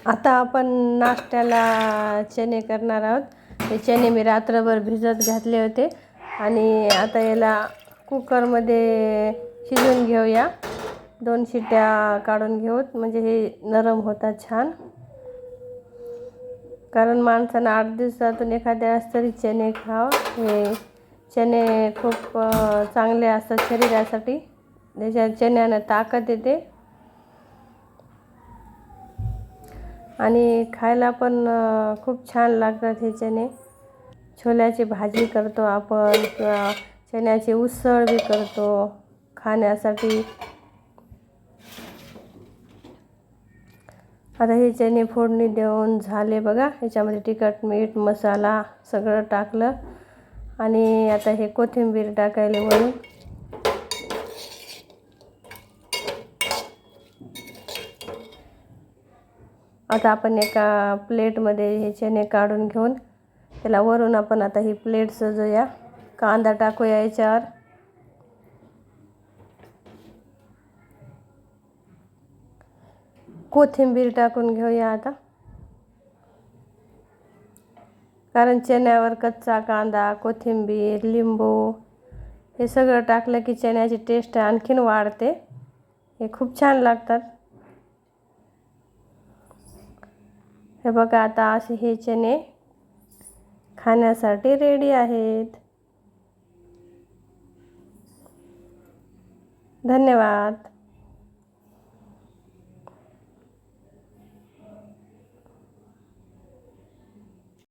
आता आपण नाश्त्याला चणे करणार आहोत। हे चणे मी रात्रभर भिजत घातले होते आणि आता याला कुकरमध्ये शिजवून घेऊया। 2 शिट्ट्या काढून घेऊत म्हणजे हे नरम होतात छान। कारण माणसांना 8 दिवसातून एखाद्या वेळेस तरी चणे खावं। हे चणे खूप चांगले असतात शरीरासाठी। त्याच्या चण्याने ताकद येते आणि खायला पण खूप छान लागतात हे चणे। छोल्याची भाजी करतो आपण किंवा चण्याची उसळ भी करतो खाण्यासाठी। आता हे चणे फोडणी देऊन झाले बघा। ह्याच्यामध्ये तिखट मीठ मसाला सगळं टाकलं आणि आता हे कोथिंबीर टाकायला वरून। आता आपण एका प्लेटमध्ये हे चणे काढून घेऊन त्याला वरून आपण आता ही प्लेट सजवूया। कांदा टाकूया याच्यावर। कोथिंबीर टाकून घेऊया आता। कारण चण्यावर कच्चा कांदा कोथिंबीर लिंबू हे सगळं टाकलं की चण्याची टेस्ट आणखीन वाढते। हे खूप छान लागतात। हे बघा आता असे हे चणे खाण्यासाठी रेडी आहेत। धन्यवाद।